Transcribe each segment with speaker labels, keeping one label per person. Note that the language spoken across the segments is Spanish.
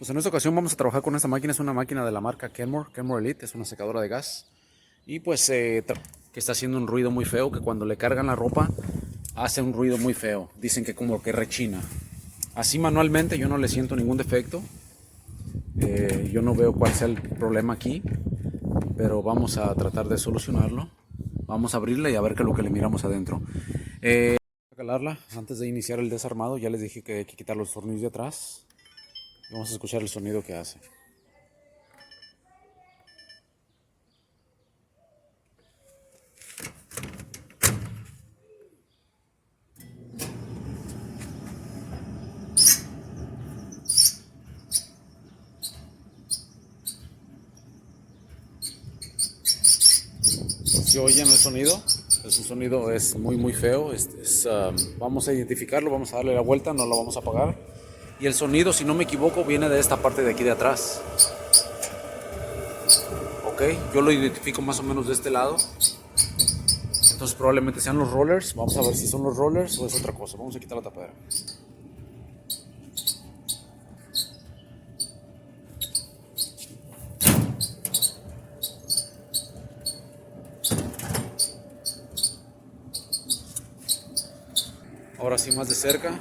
Speaker 1: Pues en esta ocasión vamos a trabajar con esta máquina. Es una máquina de la marca Kenmore Elite, es una secadora de gas. Y pues que está haciendo un ruido muy feo, que cuando le cargan la ropa hace un ruido muy feo. Dicen que como que rechina. Así manualmente yo no le siento ningún defecto. Yo no veo cuál sea el problema aquí, pero vamos a tratar de solucionarlo. Vamos a abrirla y a ver qué es lo que le miramos adentro. A calarla antes de iniciar el desarmado. Ya les dije que hay que quitar los tornillos de atrás. Vamos a escuchar el sonido que hace. Si oyen el sonido, es un sonido es muy feo. Vamos a identificarlo, vamos a darle la vuelta, no lo vamos a apagar. Y el sonido, si no me equivoco, viene de esta parte de aquí de atrás. Ok, yo lo identifico más o menos de este lado. Entonces probablemente sean los rollers. Vamos a ver si son los rollers o es otra cosa. Vamos a quitar la tapadera. Ahora sí, más de cerca.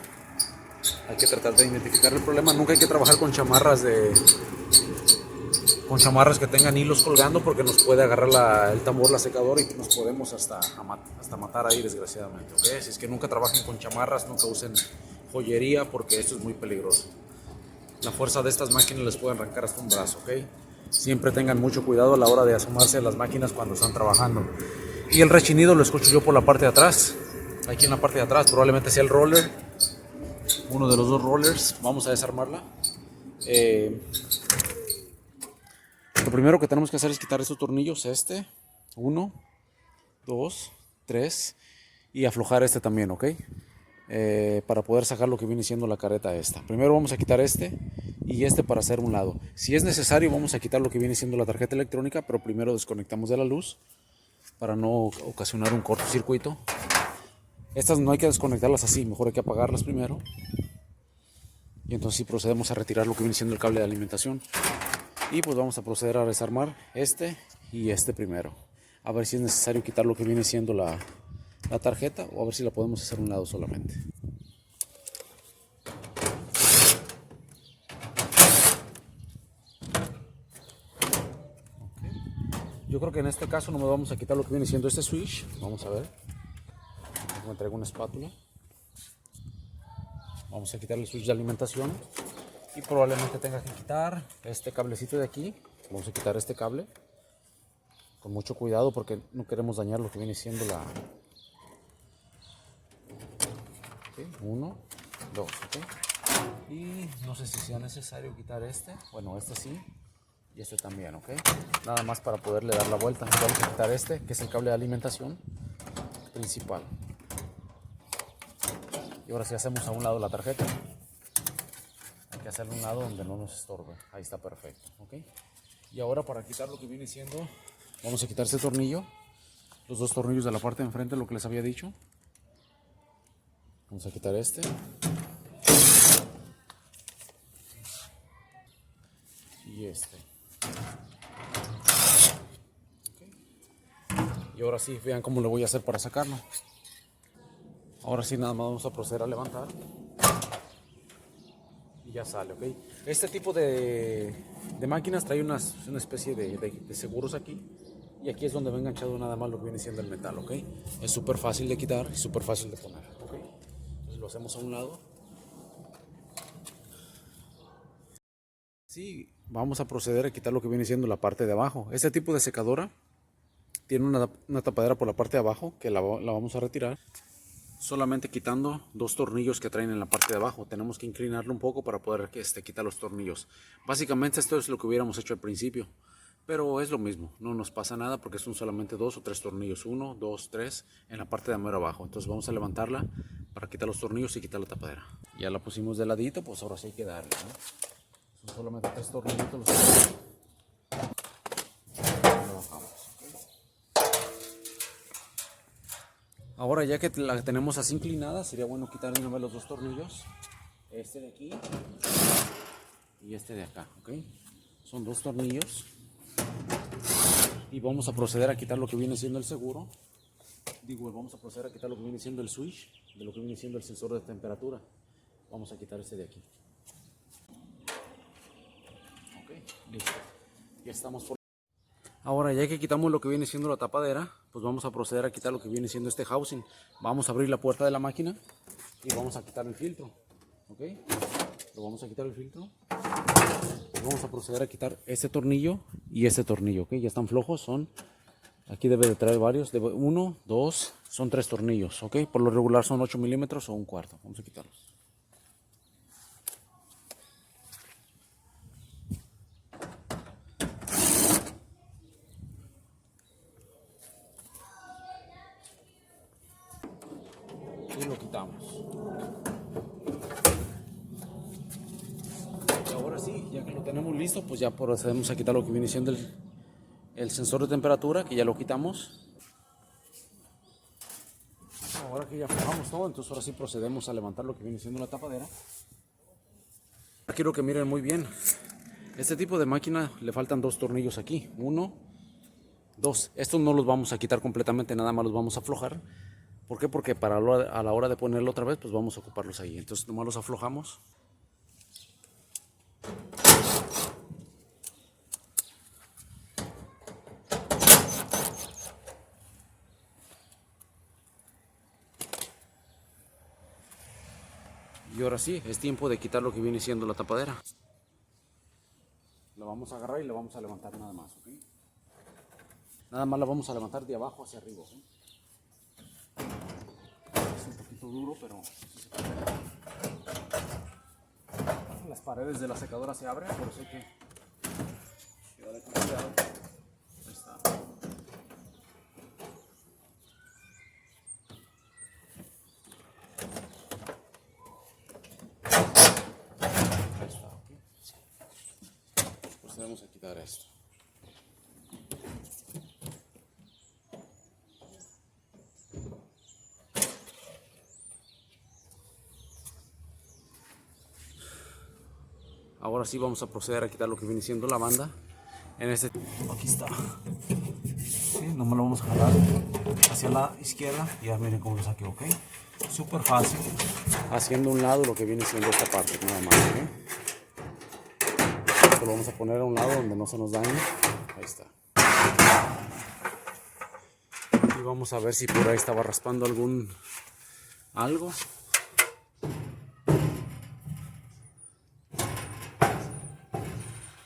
Speaker 1: Hay que tratar de identificar el problema. Nunca hay que trabajar con chamarras que tengan hilos colgando, porque nos puede agarrar el tambor, la secadora, y nos podemos hasta matar ahí, desgraciadamente. ¿Okay? Así es que nunca trabajen con chamarras, nunca usen joyería, porque esto es muy peligroso. La fuerza de estas máquinas les puede arrancar hasta un brazo. ¿Okay? Siempre tengan mucho cuidado a la hora de asomarse a las máquinas cuando están trabajando. Y el rechinido lo escucho yo por la parte de atrás. Aquí en la parte de atrás probablemente sea el roller, uno de los dos rollers. Vamos a desarmarla. Lo primero que tenemos que hacer es quitar estos tornillos, 1, 2, 3, y aflojar este también, ¿ok? Para poder sacar lo que viene siendo la careta esta. Primero vamos a quitar y para hacer un lado. Si es necesario vamos a quitar lo que viene siendo la tarjeta electrónica, pero primero desconectamos de la luz para no ocasionar un cortocircuito. Estas no hay que desconectarlas así, mejor hay que apagarlas primero. Y entonces sí procedemos a retirar lo que viene siendo el cable de alimentación. Y pues vamos a proceder a desarmar y primero. A ver si es necesario quitar lo que viene siendo la tarjeta, o a ver si la podemos hacer a un lado solamente. Yo creo que en este caso no me vamos a quitar lo que viene siendo este switch. Vamos a ver. Me traigo una espátula. Vamos a quitar el switch de alimentación. Y probablemente tenga que quitar este cablecito de aquí. Vamos a quitar este cable con mucho cuidado, porque no queremos dañar lo que viene siendo la... Okay, 1, 2, ok. Y no sé si sea necesario quitar bueno, sí, y también, ok. Nada más para poderle dar la vuelta. Vamos a quitar que es el cable de alimentación principal. Y ahora sí hacemos a un lado la tarjeta. Hay que hacerle un lado donde no nos estorbe. Ahí está perfecto, ok. Y ahora, para quitar lo que viene siendo, vamos a quitar este tornillo, los dos tornillos de la parte de enfrente, lo que les había dicho. Vamos a quitar y okay. Y ahora sí, vean cómo le voy a hacer para sacarlo. Ahora sí, nada más vamos a proceder a levantar y ya sale, ok. Este tipo de máquinas trae una especie de seguros aquí, y aquí es donde va enganchado nada más lo que viene siendo el metal, ok. Es súper fácil de quitar y súper fácil de poner, ok. Entonces lo hacemos a un lado. Sí, vamos a proceder a quitar lo que viene siendo la parte de abajo. Este tipo de secadora tiene una tapadera por la parte de abajo, que la vamos a retirar. Solamente quitando dos tornillos que traen en la parte de abajo. Tenemos que inclinarlo un poco para poder quitar los tornillos. Básicamente esto es lo que hubiéramos hecho al principio, pero es lo mismo, no nos pasa nada porque son solamente 2 o 3 tornillos. 1, 2, 3 en la parte de mero abajo. Entonces vamos a levantarla para quitar los tornillos y quitar la tapadera. Ya la pusimos de ladito, pues ahora sí hay que darle, ¿no? Son solamente 3 tornillitos los que Ahora, ya que la tenemos así inclinada, sería bueno quitar de una vez los dos tornillos. Este de aquí y este de acá, ¿ok? Son 2 tornillos. Y vamos a proceder a quitar lo que viene siendo el seguro. Vamos a proceder a quitar lo que viene siendo el switch, de lo que viene siendo el sensor de temperatura. Vamos a quitar este de aquí. Ok, listo. Ya estamos por... Ahora, ya que quitamos lo que viene siendo la tapadera, pues vamos a proceder a quitar lo que viene siendo este housing. Vamos a abrir la puerta de la máquina y vamos a quitar el filtro. Ok, lo vamos a quitar el filtro. Vamos a proceder a quitar este tornillo y este tornillo, ok, ya están flojos, aquí debe de traer varios, 1, 2, son 3 tornillos, ok, por lo regular son 8 milímetros o 1/4, vamos a quitarlos. Y lo quitamos. Y ahora sí, ya que lo tenemos listo, pues ya procedemos a quitar lo que viene siendo el sensor de temperatura, que ya lo quitamos. Ahora que ya aflojamos todo, entonces ahora sí procedemos a levantar lo que viene siendo la tapadera. Quiero que miren muy bien. Este tipo de máquina le faltan 2 tornillos aquí. 1, 2. Estos no los vamos a quitar completamente, nada más los vamos a aflojar. ¿Por qué? Porque a la hora de ponerlo otra vez, pues vamos a ocuparlos ahí. Entonces nomás los aflojamos. Y ahora sí, es tiempo de quitar lo que viene siendo la tapadera. La vamos a agarrar y la vamos a levantar nada más, ¿ok? Nada más la vamos a levantar de abajo hacia arriba, ¿ok? Es un poquito duro, pero sí se puede. Las paredes de la secadora se abren, por eso hay que quedar con cuidado. Ahí está. Ahí está, ¿ok? Procedemos a quitar esto. Ahora sí vamos a proceder a quitar lo que viene siendo la banda. Aquí está. Sí, nomás lo vamos a jalar hacia la izquierda y ya miren cómo lo saqué, ok. Súper fácil. Haciendo a un lado lo que viene siendo esta parte, nada más, ¿ok? Esto lo vamos a poner a un lado donde no se nos dañe. Ahí está. Y vamos a ver si por ahí estaba raspando algo.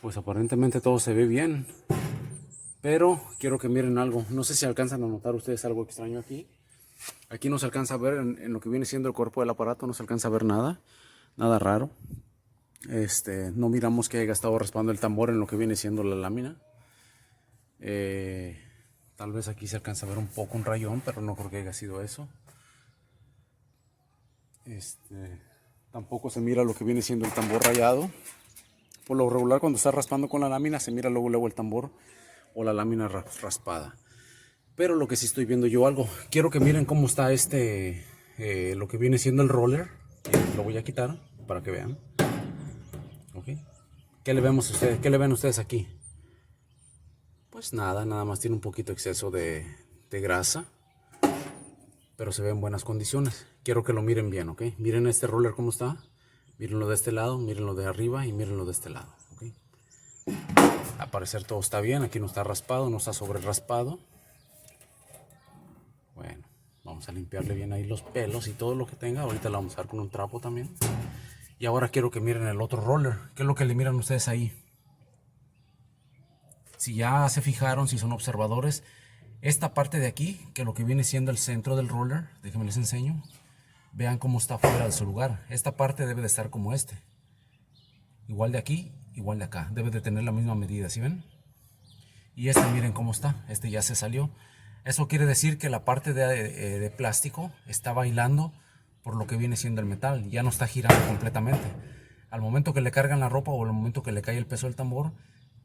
Speaker 1: Pues aparentemente todo se ve bien, pero quiero que miren algo. No sé si alcanzan a notar ustedes algo extraño aquí. Aquí no se alcanza a ver en lo que viene siendo el cuerpo del aparato, no se alcanza a ver nada raro. No miramos que haya estado raspando el tambor en lo que viene siendo la lámina. Tal vez aquí se alcanza a ver un poco un rayón, pero no creo que haya sido eso. Tampoco se mira lo que viene siendo el tambor rayado. Por lo regular, cuando está raspando con la lámina, se mira luego el tambor o la lámina raspada. Pero lo que sí estoy viendo yo algo, quiero que miren cómo está lo que viene siendo el roller. Lo voy a quitar para que vean. ¿Okay? ¿Qué le vemos a ustedes? ¿Qué le ven ustedes aquí? Pues nada más tiene un poquito exceso de grasa, pero se ve en buenas condiciones. Quiero que lo miren bien, ¿ok? Miren este roller cómo está. Mírenlo de este lado, mírenlo de arriba y mírenlo de este lado, ¿ok? Al parecer todo está bien, aquí no está raspado, no está sobre raspado. Bueno, vamos a limpiarle bien ahí los pelos y todo lo que tenga. Ahorita lo vamos a dar con un trapo también. Y ahora quiero que miren el otro roller. ¿Qué es lo que le miran ustedes ahí? Si ya se fijaron, si son observadores, esta parte de aquí, que lo que viene siendo el centro del roller, déjenme les enseño. Vean cómo está fuera de su lugar. Esta parte debe de estar como este. Igual de aquí, igual de acá. Debe de tener la misma medida, ¿sí ven? Y miren cómo está. Ya se salió. Eso quiere decir que la parte de plástico está bailando por lo que viene siendo el metal. Ya no está girando completamente. Al momento que le cargan la ropa o al momento que le cae el peso del tambor,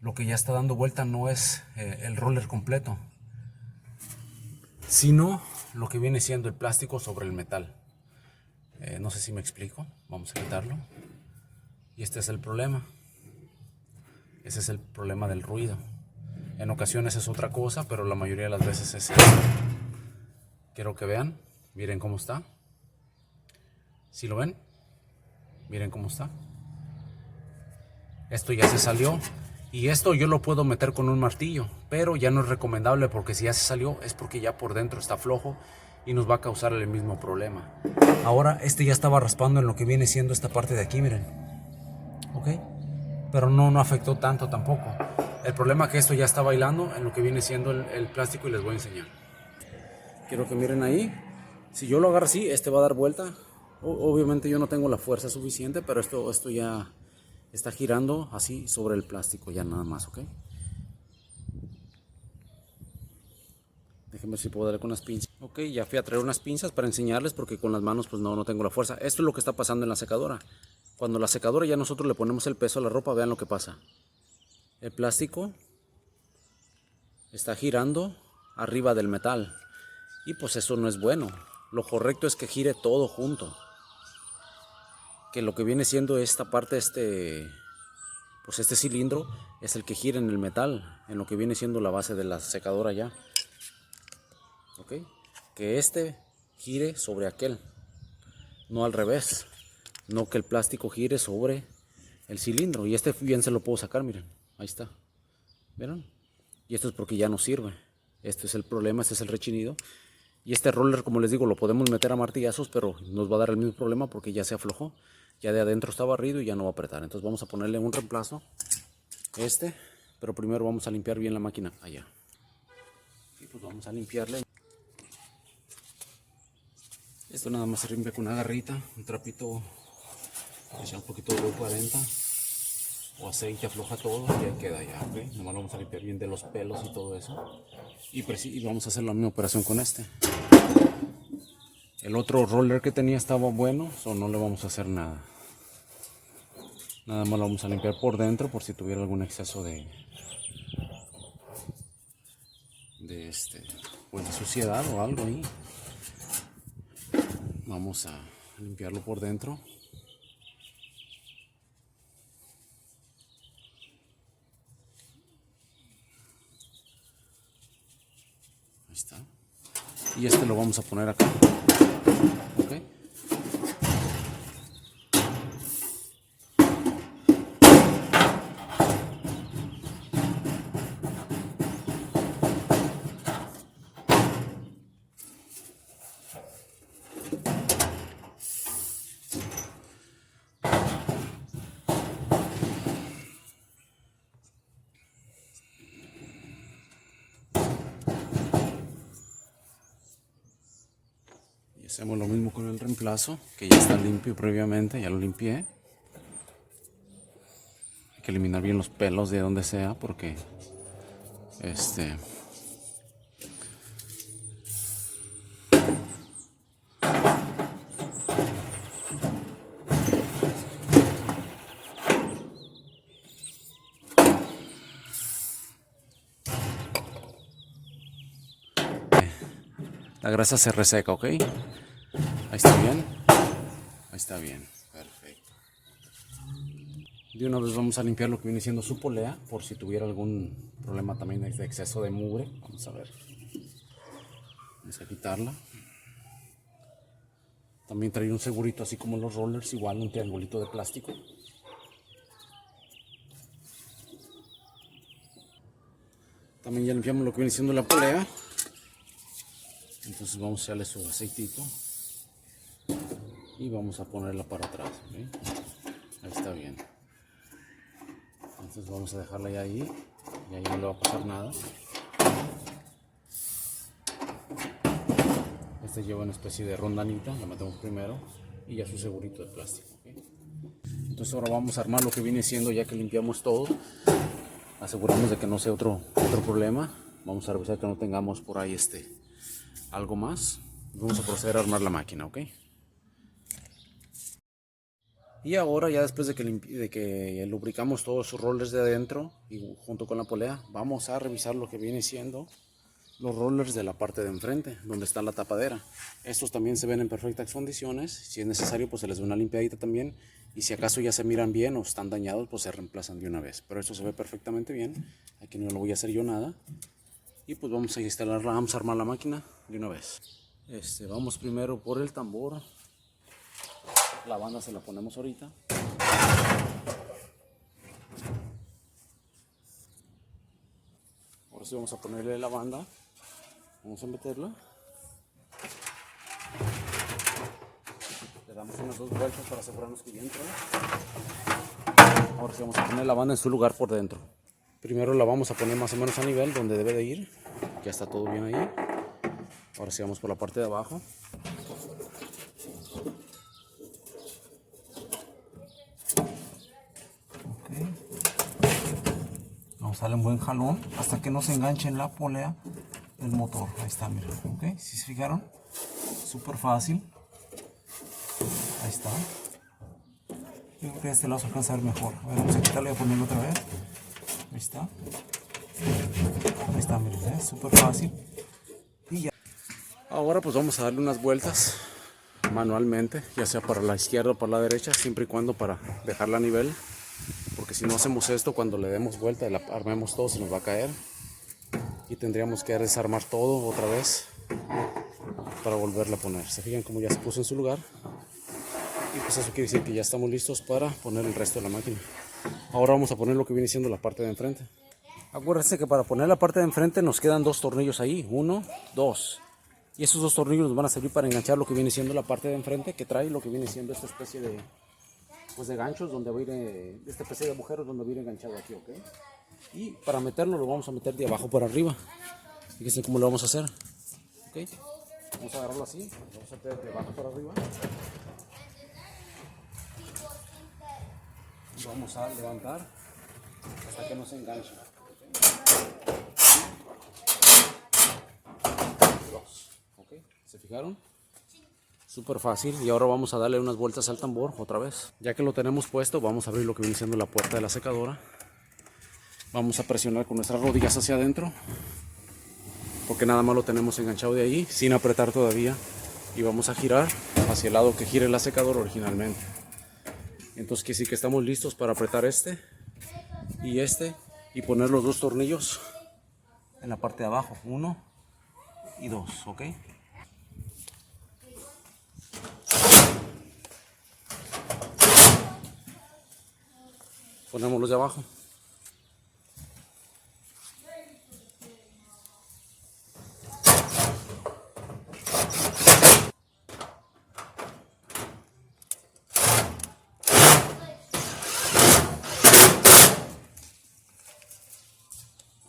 Speaker 1: lo que ya está dando vuelta no es el roller completo, sino lo que viene siendo el plástico sobre el metal. No sé si me explico. Vamos a quitarlo. Y este es el problema. Ese es el problema del ruido. En ocasiones es otra cosa, pero la mayoría de las veces es eso. Quiero que vean, miren cómo está. ¿Sí lo ven? Miren cómo está. Esto ya se salió. Y esto yo lo puedo meter con un martillo, pero ya no es recomendable porque si ya se salió es porque ya por dentro está flojo y nos va a causar el mismo problema. Ahora este ya estaba raspando en lo que viene siendo esta parte de aquí, miren. ¿Ok? Pero no afectó tanto tampoco. El problema es que esto ya está bailando en lo que viene siendo el plástico y les voy a enseñar. Quiero que miren ahí. Si yo lo agarro así, este va a dar vuelta. Obviamente yo no tengo la fuerza suficiente, pero esto ya está girando así sobre el plástico ya nada más, ¿ok? Déjenme ver si puedo darle con unas pinzas. Ok, ya fui a traer unas pinzas para enseñarles porque con las manos pues no tengo la fuerza. Esto es lo que está pasando en la secadora. Cuando la secadora ya nosotros le ponemos el peso a la ropa, vean lo que pasa. El plástico está girando arriba del metal y pues eso no es bueno. Lo correcto es que gire todo junto. Que lo que viene siendo esta parte, pues este cilindro es el que gira en el metal, en lo que viene siendo la base de la secadora ya. ¿Ok? Que este gire sobre aquel, no al revés. No que el plástico gire sobre el cilindro. Y este bien se lo puedo sacar, miren. Ahí está. ¿Vieron? Y esto es porque ya no sirve. Este es el problema, este es el rechinido. Y este roller, como les digo, lo podemos meter a martillazos, pero nos va a dar el mismo problema porque ya se aflojó. Ya de adentro está barrido y ya no va a apretar. Entonces vamos a ponerle un reemplazo. Pero primero vamos a limpiar bien la máquina allá. Y pues vamos a limpiarle. Esto nada más se limpia con una garrita, un trapito, echa un poquito de 40 o aceite, afloja todo y ahí queda ya, ¿ok? Nomás lo vamos a limpiar bien de los pelos y todo eso. Y vamos a hacer la misma operación con este. El otro roller que tenía estaba bueno, o no le vamos a hacer nada. Nada más lo vamos a limpiar por dentro por si tuviera algún exceso pues de suciedad o algo ahí. Vamos a limpiarlo por dentro. Ahí está. Y este lo vamos a poner acá. ¿Ok? Hacemos lo mismo con el reemplazo, que ya está limpio previamente, ya lo limpié. Hay que eliminar bien los pelos de donde sea porque la grasa se reseca, ¿ok? Ahí está bien. Ahí está bien. Perfecto. De una vez vamos a limpiar lo que viene siendo su polea, por si tuviera algún problema también de exceso de mugre. Vamos a ver. Vamos a quitarla. También trae un segurito así como los rollers, igual un triangulito de plástico. También ya limpiamos lo que viene siendo la polea. Entonces vamos a echarle su aceitito y vamos a ponerla para atrás, ¿okay? Ahí está bien. Entonces vamos a dejarla ya ahí y ahí no le va a pasar nada. Este lleva una especie de rondanita, la metemos primero y ya su segurito de plástico, ¿okay? Entonces ahora vamos a armar lo que viene siendo, ya que limpiamos todo, aseguramos de que no sea otro problema. Vamos a revisar que no tengamos por ahí algo más. Vamos a proceder a armar la máquina, ¿ok? Y ahora ya después de que lubricamos todos sus rollers de adentro y junto con la polea, vamos a revisar lo que viene siendo los rollers de la parte de enfrente, donde está la tapadera. Estos también se ven en perfectas condiciones. Si es necesario, pues se les da una limpiadita también y si acaso ya se miran bien o están dañados, pues se reemplazan de una vez. Pero esto se ve perfectamente bien, aquí no lo voy a hacer yo nada. Y pues vamos a instalarla, vamos a armar la máquina de una vez. Vamos primero por el tambor. La banda se la ponemos ahorita. Ahora sí vamos a ponerle la banda. Vamos a meterla. Le damos unas 2 vueltas para asegurarnos que ya entra. Ahora sí vamos a poner la banda en su lugar por dentro. Primero la vamos a poner más o menos a nivel donde debe de ir. Ya está todo bien ahí. Ahora sí vamos por la parte de abajo. Okay. Vamos a darle un buen jalón hasta que no se enganche en la polea el motor. Ahí está, miren. ¿Ok? ¿Sí se fijaron? Súper fácil. Ahí está. Yo creo que de este lado se alcanza a ver mejor. A ver, vamos a quitarle y a ponerlo otra vez. Ahí está. Ahí está, miren, súper fácil. Y ya. Ahora pues vamos a darle unas vueltas manualmente, ya sea para la izquierda o para la derecha, siempre y cuando para dejarla a nivel. Porque si no hacemos esto, cuando le demos vuelta y la armemos todo, se nos va a caer. Y tendríamos que desarmar todo otra vez para volverla a poner. Se fijan como ya se puso en su lugar. Y pues eso quiere decir que ya estamos listos para poner el resto de la máquina. Ahora vamos a poner lo que viene siendo la parte de enfrente. Acuérdense que para poner la parte de enfrente nos quedan 2 tornillos ahí. 1, 2. Y esos 2 tornillos nos van a servir para enganchar lo que viene siendo la parte de enfrente, que trae lo que viene siendo esta especie de, pues de ganchos, donde va a ir, esta especie de agujeros donde va a ir enganchado aquí, ¿ok? Y para meterlo lo vamos a meter de abajo para arriba. Fíjense cómo lo vamos a hacer. ¿Ok? Vamos a agarrarlo así, lo vamos a meter de abajo para arriba. Vamos a levantar hasta que no se enganche. ¿Ok? ¿Se fijaron? Súper fácil. Y ahora vamos a darle unas vueltas al tambor otra vez. Ya que lo tenemos puesto, vamos a abrir lo que viene siendo la puerta de la secadora. Vamos a presionar con nuestras rodillas hacia adentro, porque nada más lo tenemos enganchado de ahí, sin apretar todavía. Y vamos a girar hacia el lado que gire la secadora originalmente. Entonces que sí que estamos listos para apretar y poner los 2 tornillos en la parte de abajo, 1 y 2, ¿ok? Ponemos los de abajo.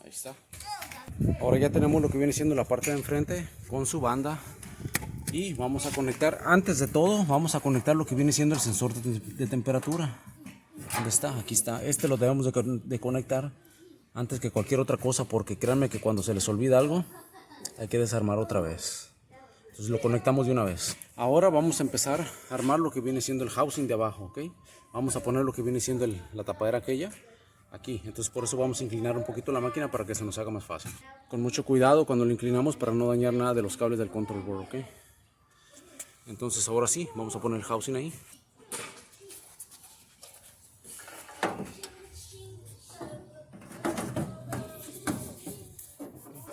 Speaker 1: Ahí está. Ahora ya tenemos lo que viene siendo la parte de enfrente con su banda. Y vamos a conectar, antes de todo, vamos a conectar lo que viene siendo el sensor de temperatura. ¿Dónde está? Aquí está. Lo debemos de conectar antes que cualquier otra cosa, porque créanme que cuando se les olvida algo, hay que desarmar otra vez. Entonces lo conectamos de una vez. Ahora vamos a empezar a armar lo que viene siendo el housing de abajo, ¿ok? Vamos a poner lo que viene siendo la tapadera aquella aquí. Entonces por eso vamos a inclinar un poquito la máquina para que se nos haga más fácil. Con mucho cuidado cuando lo inclinamos para no dañar nada de los cables del control board, ¿ok? Entonces ahora sí, vamos a poner el housing ahí.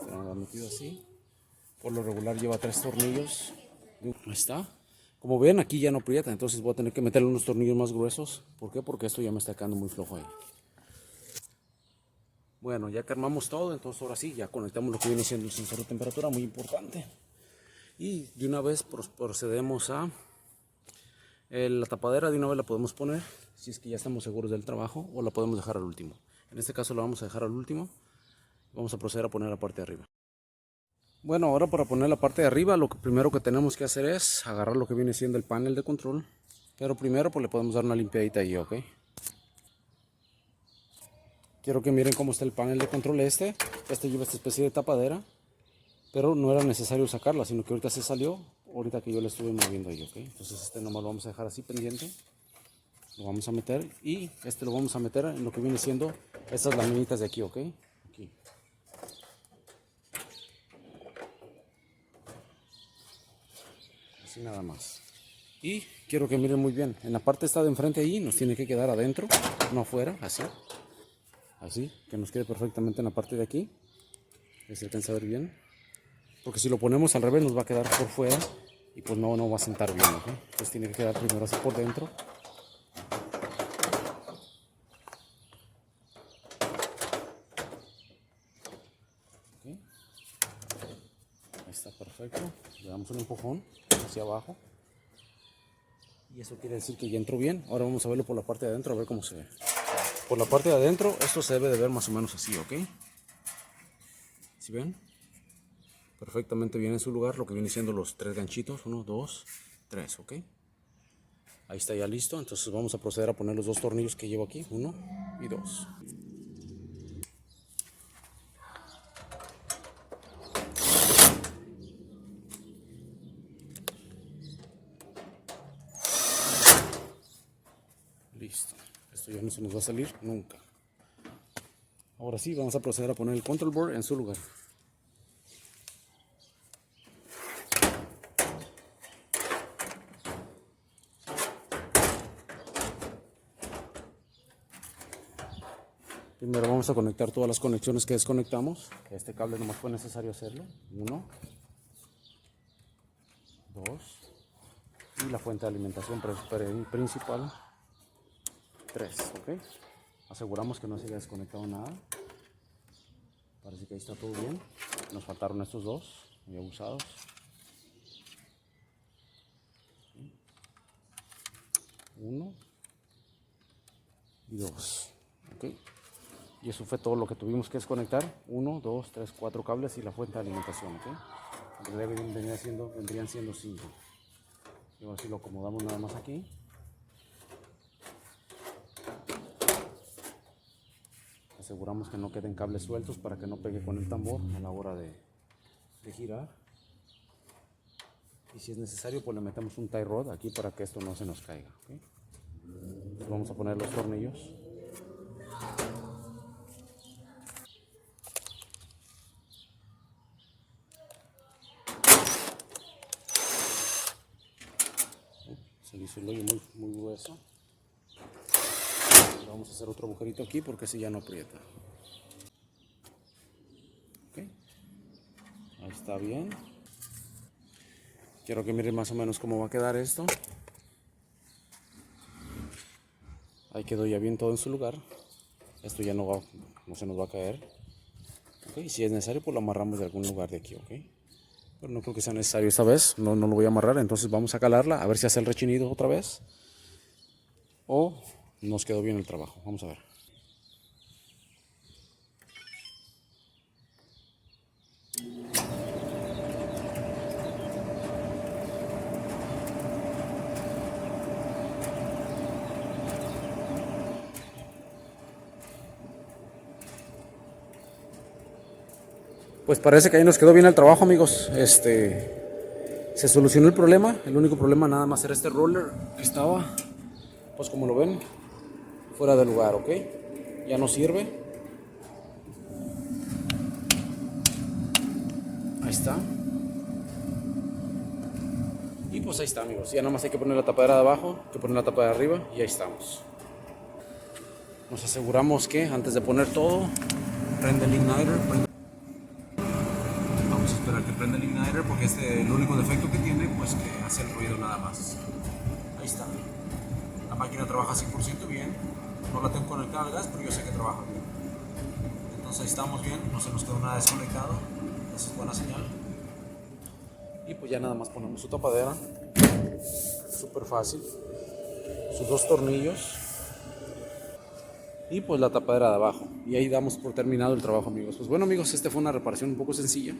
Speaker 1: Está metido así. Por lo regular lleva 3 tornillos. Ahí está. Como ven, aquí ya no aprieta, entonces voy a tener que meterle unos tornillos más gruesos. ¿Por qué? Porque esto ya me está quedando muy flojo ahí. Bueno, ya que armamos todo, entonces ahora sí, ya conectamos lo que viene siendo el sensor de temperatura, muy importante. Y de una vez procedemos a la tapadera, de una vez la podemos poner, si es que ya estamos seguros del trabajo, o la podemos dejar al último. En este caso la vamos a dejar al último. Vamos a proceder a poner la parte de arriba. Bueno, ahora para poner la parte de arriba, lo primero que tenemos que hacer es agarrar lo que viene siendo el panel de control. Pero primero pues le podemos dar una limpiadita ahí, ¿ok? Quiero que miren cómo está el panel de control este lleva esta especie de tapadera, pero no era necesario sacarla, sino que ahorita se salió, ahorita que yo le estuve moviendo ahí, ¿ok? Entonces nomás lo vamos a dejar así pendiente, lo vamos a meter y lo vamos a meter en lo que viene siendo estas laminitas de aquí, ¿ok? Aquí. Así nada más. Y quiero que miren muy bien, en la parte esta de enfrente ahí nos tiene que quedar adentro, no afuera, así. Así, que nos quede perfectamente en la parte de aquí. Se alcanza a ver bien. Porque si lo ponemos al revés nos va a quedar por fuera y pues no va a sentar bien, ¿ok? Entonces tiene que quedar primero así por dentro. ¿Okay? Ahí está perfecto. Le damos un empujón hacia abajo. Y eso quiere decir que ya entró bien. Ahora vamos a verlo por la parte de adentro, a ver cómo se ve. Por la parte de adentro, esto se debe de ver más o menos así, ¿ok? ¿Sí ven? Perfectamente bien en su lugar, lo que viene siendo los 3 ganchitos. 1, 2, 3, ¿ok? Ahí está ya listo. Entonces vamos a proceder a poner los 2 tornillos que llevo aquí. 1 y 2. Listo. Esto ya no se nos va a salir nunca. Ahora sí, vamos a proceder a poner el control board en su lugar. Primero vamos a conectar todas las conexiones que desconectamos. Este cable nomás fue necesario hacerlo. 1, 2 y la fuente de alimentación principal 3, ¿ok? Aseguramos que no se haya desconectado nada. Parece que ahí está todo bien. Nos faltaron estos 2 ya usados. 1 y 2, ¿ok? Y eso fue todo lo que tuvimos que desconectar. 1, 2, 3, 4 cables y la fuente de alimentación, ¿ok? Vendrían siendo 5. Y ahora sí lo acomodamos nada más aquí. Aseguramos que no queden cables sueltos para que no pegue con el tambor a la hora de girar. Y si es necesario, pues le metemos un tie rod aquí para que esto no se nos caiga, ¿okay? Vamos a poner los tornillos. Se le hizo el hoyo muy grueso. Vamos a hacer otro agujerito aquí porque ese ya no aprieta. ¿Okay? Ahí está bien. Quiero que miren más o menos cómo va a quedar esto. Ahí quedó ya bien todo en su lugar. Esto ya no se nos va a caer. ¿Okay? Si es necesario, pues lo amarramos de algún lugar de aquí, ¿ok? Pero no creo que sea necesario esta vez. No lo voy a amarrar. Entonces vamos a calarla a ver si hace el rechinido otra vez. O nos quedó bien el trabajo. Vamos a ver. Pues parece que ahí nos quedó bien el trabajo, amigos. Se solucionó el problema. El único problema nada más era este roller que estaba, pues como lo ven, fuera de lugar, ¿ok? Ya no sirve. Ahí está. Y pues ahí está, amigos. Ya nada más hay que poner la tapadera de abajo, hay que poner la tapa de arriba y ahí estamos. Nos aseguramos que antes de poner todo, prende el igniter. Vamos a esperar que prenda el igniter porque el único defecto que tiene, pues que hace el ruido nada más. Ahí está. La máquina trabaja 100% bien. No la tengo conectada al gas, pero yo sé que trabaja bien. Entonces ahí estamos bien, no se nos quedó nada desconectado. Esa es buena señal. Y pues ya nada más ponemos su tapadera. Súper fácil. Sus 2 tornillos. Y pues la tapadera de abajo. Y ahí damos por terminado el trabajo, amigos. Pues bueno, amigos, esta fue una reparación un poco sencilla.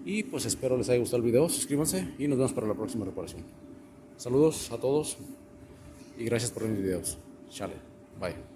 Speaker 1: Y pues espero les haya gustado el video. Suscríbanse y nos vemos para la próxima reparación. Saludos a todos y gracias por ver mis videos. Chale. Bye.